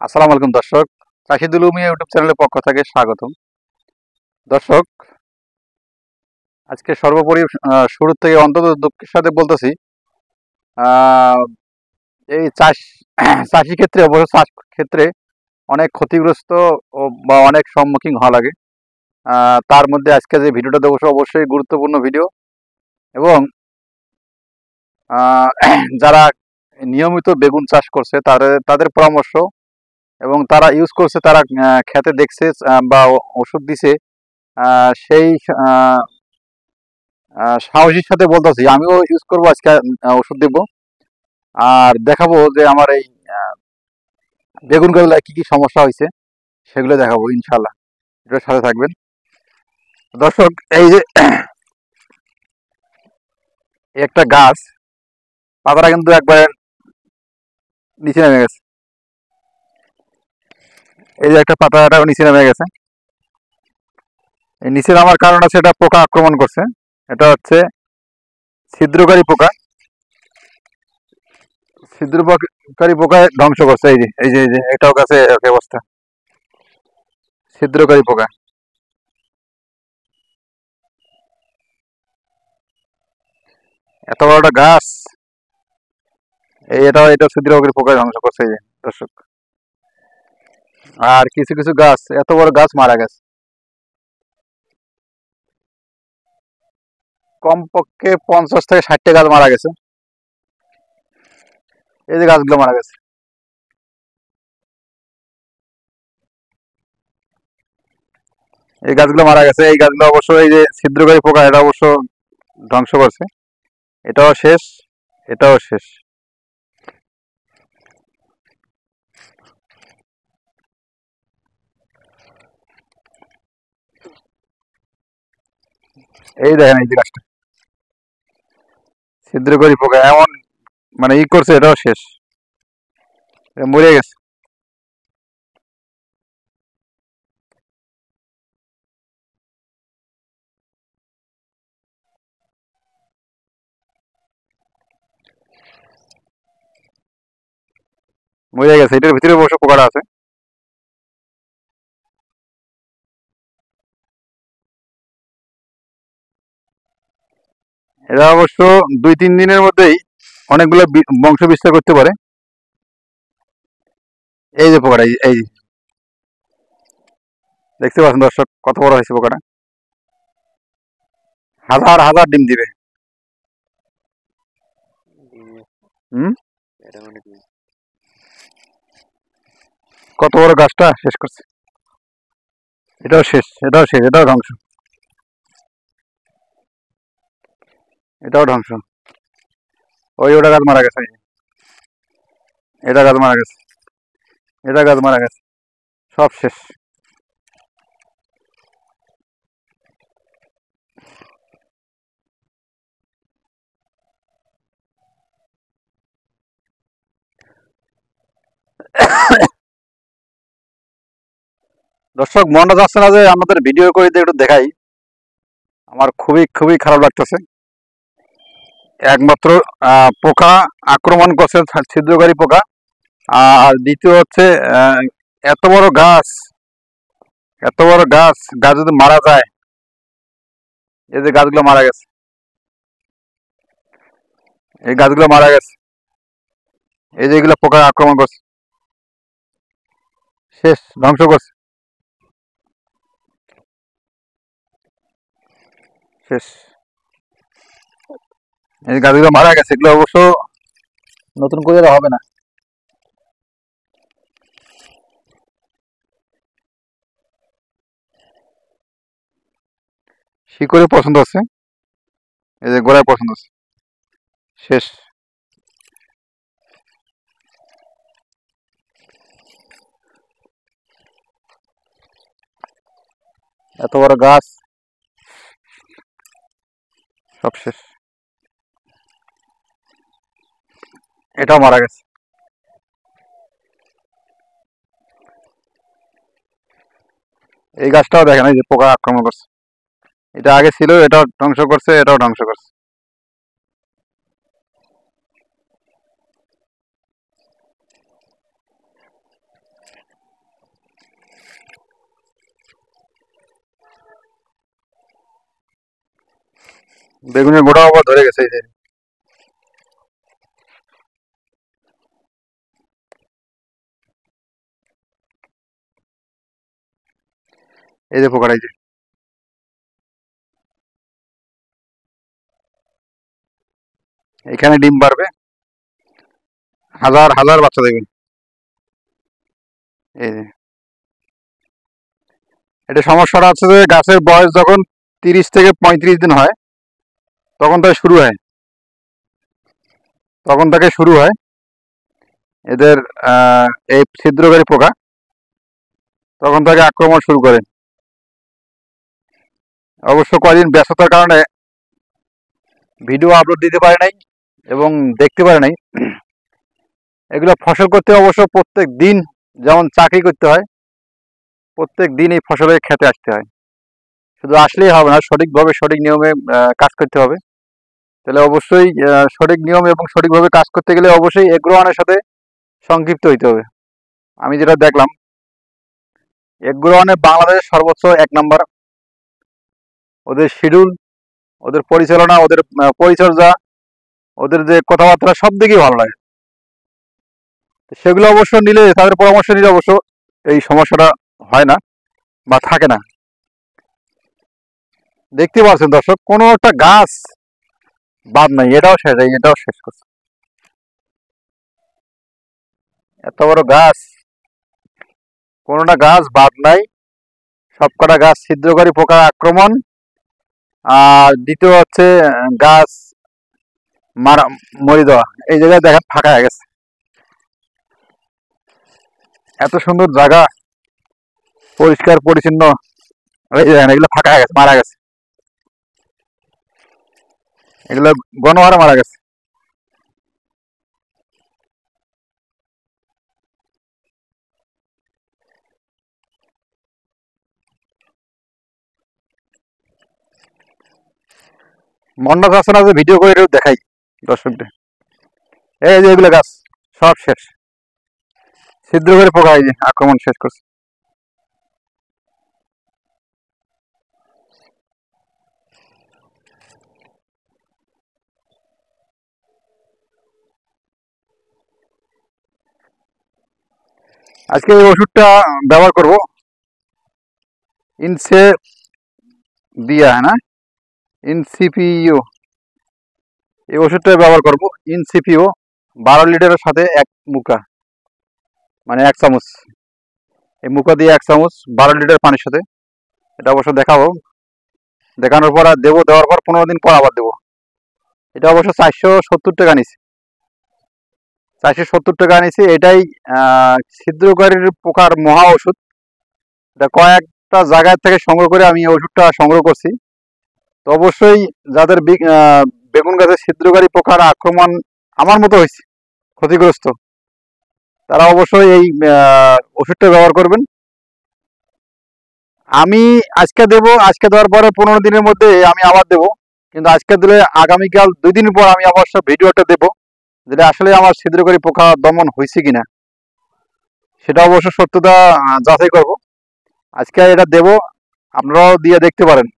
আসসালামু আলাইকুম দর্শক। চাহিদুল উমিয়া ইউটিউব চ্যানেলের পক্ষ থেকে স্বাগতম। দর্শক, আজকে সর্বোপরি শুরু থেকে অন্তত দুঃখের সাথে বলতেছি, আহ, এই চাষি ক্ষেত্রে অবশ্য চাষ ক্ষেত্রে অনেক ক্ষতিগ্রস্ত বা অনেক সম্মুখীন হওয়া লাগে। তার মধ্যে আজকে যে ভিডিওটা দেবো অবশ্যই গুরুত্বপূর্ণ ভিডিও এবং আহ, যারা নিয়মিত বেগুন চাষ করছে তাদের তাদের পরামর্শ এবং তারা ইউজ করছে, তারা খেতে দেখছে বা ওষুধ দিছে, সেই আহ, সাহসীর সাথে বলতেছি আমিও ইউজ করবো আজকে। ওষুধ দিব আর দেখাবো যে আমার এই বেগুন গাছগুলায় কি কি সমস্যা হয়েছে, সেগুলো দেখাবো ইনশাল্লাহ। এটার সাথে থাকবেন দর্শক। এই যে একটা গাছ পাতাটা কিন্তু একবারে নিচে নেমে গেছে, এই যে একটা পাতাটা নিচে নেমে গেছে। এই নিচে নামার কারণ আছে, এটা পোকা আক্রমণ করছে। এটা হচ্ছে ছিদ্রকারী পোকা। ছিদ্রকারী পোকায় ধ্বংস করছে। এই যে এটাও গাছে একই অবস্থা, ছিদ্রকারী পোকা। এত বড় একটা গাছ, এটা ছিদ্রকারী পোকায় ধ্বংস করছে, এই যে দর্শক। আর কিছু কিছু গাছ, এত বড় গাছ মারা গেছে, কমপক্ষে 50 থেকে 60টা গাছ মারা গেছে। এই যে গাছগুলো মারা গেছে, এই গাছগুলো মারা গেছে। এই গাছগুলো অবশ্য এই যে ছিদ্রকারী পোকা, এটা অবশ্য ধ্বংস করছে। এটাও শেষ, এটাও শেষ। এই দেখেন, এই যে গাছটা ছিদ্রকারী পোকা এমন মানে করছে, এটাও শেষ, এ মরে গেছে। মরে গেছে, এটার ভিতরে অবশ্য পোকাটা আছে। এটা অবশ্য 2-3 দিনের মধ্যেই অনেকগুলো বংশ বিস্তার করতে পারে। এই যে পোকাটা, এই দেখতে পাচ্ছেন দর্শক কত বড় হয়েছে পোকাটা, হাজার হাজার ডিম দিবে। হুম, কত বড় গাছটা শেষ করছে। এটাও শেষ, এটাও শেষ, এটাও ধ্বংস, এটাও ধ্বংস। ওটা গাছ মারা গেছে, এটা গাছ মারা গেছে, এটা গাছ মারা গেছে, সব শেষ। দর্শক, মনটা যাচ্ছে না যে আমাদের ভিডিও করে দিয়ে একটু দেখাই। আমার খুবই খুবই খারাপ লাগতেছে। একমাত্র পোকা আক্রমণ করছে, ছিদ্রকারী পোকা। আর দ্বিতীয় হচ্ছে আহ, এত বড় গাছ, এত বড় গাছ, গাছ যদি মারা যায়। এই যে গাছগুলো মারা গেছে, এই গাছগুলো মারা গেছে, এই যে এগুলো পোকা আক্রমণ করছে, শেষ, ধ্বংস করছে, শেষ। এই গাছগুলো মারা গেছে, এগুলো অবশ্য নতুন করে আর হবে না। শিকড়ে পছন্দ আছে, এই যে গোড়ায় পছন্দ আছে, শেষ। এত বড় গাছ, সব শেষ, এটাও মারা গেছে। এই গাছটাও দেখেন, এই যে পোকা আক্রমণ করছে। এটা আগে ছিল, এটাও ধ্বংস করছে, এটাও ধ্বংস করছে। বেগুনের গোড়া আবার ধরে গেছে, এই যে পোকাটা, এই যে এখানে ডিম পারবে, হাজার হাজার বাচ্চা দেবে। এই যে এটা সমস্যাটা আছে যে গাছের বয়স যখন 30 থেকে 35 দিন হয় তখন থেকে শুরু হয়, এদের এই ছিদ্রকারী পোকা তখন থেকে আক্রমণ শুরু করে। অবশ্য কয়েকদিন ব্যস্ততার কারণে ভিডিও আপলোড দিতে পারে নাই এবং দেখতে পারে নাই। এগুলো ফসল করতে অবশ্য প্রত্যেক দিন যেমন চাকরি করতে হয়, প্রত্যেক দিন এই ফসলের খেতে আসতে হয়। শুধু আসলেই হবে না, সঠিকভাবে সঠিক নিয়মে কাজ করতে হবে। তাহলে অবশ্যই সঠিক নিয়ম এবং সঠিকভাবে কাজ করতে গেলে অবশ্যই এগ্রোওয়ানের সাথে সংক্ষিপ্ত হইতে হবে। আমি যেটা দেখলাম, এগ্রোওয়ানে বাংলাদেশের সর্বোচ্চ 1 নম্বর। ওদের শিডিউল, ওদের পরিচালনা, ওদের পরিচর্যা, ওদের যে কথাবার্তা সব দিকেই ভালো লাগে। সেগুলো অবশ্য নিলে, তাদের পরামর্শ নিলে অবশ্য এই সমস্যাটা হয় না বা থাকে না। দেখতে পাচ্ছেন দর্শক, কোনো একটা গাছ বাদ নাই, এটাও শেষ, এটাও শেষ করছে। এত বড় গাছ, কোনোটা গাছ বাদ নাই, সবকটা গাছ ছিদ্রকারী পোকার আক্রমণ। আর দ্বিতীয় হচ্ছে গাছ মারা মরে দেওয়া। এই জায়গায় দেখেন ফাঁকা হয়ে গেছে, এত সুন্দর জায়গা, পরিষ্কার পরিচ্ছন্ন। এই দেখেন এগুলো ফাঁকা হয়ে গেছে, মারা গেছে, এগুলো গণহারে মারা গেছে। মন্ডা আছে না যে ভিডিও করে দেখাই দর্শকদের, এই যে এগুলো গাছ সব শেষ, ছিদ্র করে পোকা এই যে আক্রমণ শেষ করছে। আজকে এই ওষুধটা ব্যবহার করব, ইনসে দিয়া না, ইনসিপিও, এই ওষুধটা ব্যবহার করব। ইনসিপিও 12 লিটারের সাথে 1 মুখা, মানে 1 চামচ। এই মুখা দিয়ে 1 চামচ 12 লিটার পানির সাথে, এটা অবশ্য দেখাবো। দেখানোর পর আর দেবো, দেওয়ার পর 15 দিন পর আবার দেবো। এটা অবশ্য 470 টাকা নিচ্ছে, 470 টাকা নিচ্ছে। এটাই ছিদ্রকারীর পোকার মহা ওষুধ। এটা কয়েকটা জায়গা থেকে সংগ্রহ করে আমি এই ওষুধটা সংগ্রহ করছি। তো অবশ্যই যাদের বেগুন গাছের ছিদ্রকারী পোকার আক্রমণ আমার মতো হয়েছে, ক্ষতিগ্রস্ত, তারা অবশ্যই এই ওষুধটা ব্যবহার করবেন। আমি আজকে দেবো, আজকে দেওয়ার পরে 15 দিনের মধ্যে আমি আবার দেবো। কিন্তু আজকে দিলে আগামীকাল 2 দিন পর আমি অবশ্য ভিডিওটা দেবো, যেটা আসলে আমার ছিদ্রকারী পোকা দমন হয়েছে কিনা সেটা অবশ্য সত্যতা যাচাই করব। আজকে এটা দেব, আপনারাও দিয়ে দেখতে পারেন।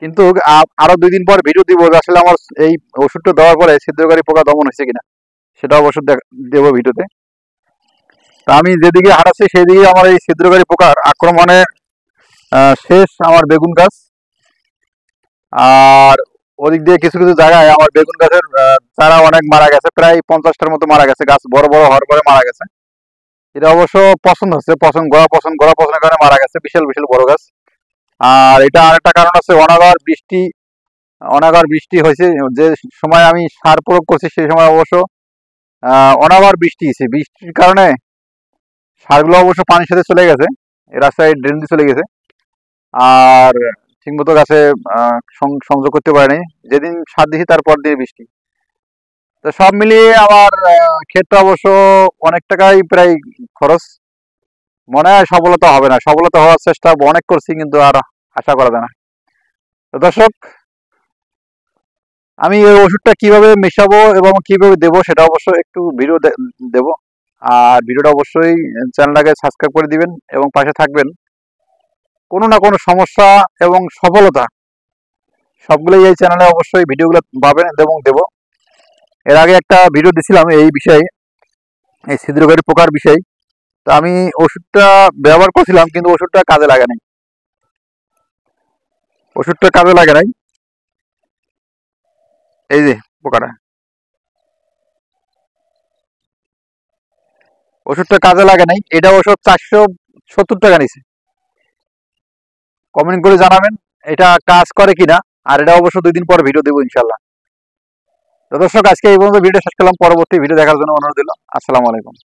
কিন্তু আরো 2 দিন পর ভিডিও দিব যে আসলে আমার এই ওষুধটা দেওয়ার পরে ছিদ্রকারী পোকা দমন হয়েছে কিনা, সেটা অবশ্য দেবো ভিডিওতে। তা আমি যেদিকে হাঁটাচ্ছি সেদিকে আমার এই ছিদ্রকারী পোকার আক্রমণে শেষ আমার বেগুন গাছ। আর ওদিক দিয়ে কিছু কিছু জায়গায় আমার বেগুন গাছের চারা অনেক মারা গেছে, প্রায় 50টার মতো মারা গেছে, গাছ বড় বড় হওয়ার পরে মারা গেছে। এটা অবশ্য পছন্দ হচ্ছে, গড়া পছন্দের কারণে মারা গেছে, বিশাল বিশাল বড় গাছ। আর এটা আরেকটা কারণ আছে, অনাগার বৃষ্টি হয়েছে। যে সময় আমি সার প্রয়োগ করছি সেই সময় অবশ্য অনাগার বৃষ্টি হয়েছে, বৃষ্টির কারণে সারগুলো অবশ্য পানির সাথে চলে গেছে, এই রাস্তায় ড্রেন দিয়ে চলে গেছে। আর ঠিকমতো গাছে সংযোগ করতে পারেনি, যেদিন সার দিয়েছি তারপর দিয়ে বৃষ্টি। তো সব মিলিয়ে আমার ক্ষেতটা অবশ্য অনেক টাকাই প্রায় খরচ। মনে হয় সফলতা হবে না, সফলতা হওয়ার চেষ্টা অনেক করছি কিন্তু আর আশা করা যায় না। তো দর্শক, আমি এই ওষুধটা কিভাবে মেশাবো এবং কিভাবে দেবো সেটা অবশ্য একটু ভিডিও দেবো। আর ভিডিওটা অবশ্যই চ্যানেলটাকে সাবস্ক্রাইব করে দিবেন এবং পাশে থাকবেন। কোনো না কোনো সমস্যা এবং সবগুলোই এই চ্যানেলে অবশ্যই ভিডিওগুলো পাবেন এবং দেবো। এর আগে একটা ভিডিও দিছিলাম এই বিষয়ে, এই ছিদ্রকারী পোকার বিষয়ে। তো আমি ওষুধটা ব্যবহার করছিলাম, কিন্তু ওষুধটা কাজে লাগে নাই। এই যে পোকাটা, ওষুধটা কাজে লাগে নাই। এটা ওষুধ 470 টাকা নিছে। কমেন্ট করে জানাবেন এটা কাজ করে কিনা। আর এটা অবশ্য 2 দিন পর ভিডিও দেবো ইনশাল্লাহ। তো দর্শক, আজকে এই পর্যন্ত ভিডিও শেষ করলাম। পরবর্তী ভিডিও দেখার জন্য অনুরোধ দিল। আসসালামু আলাইকুম।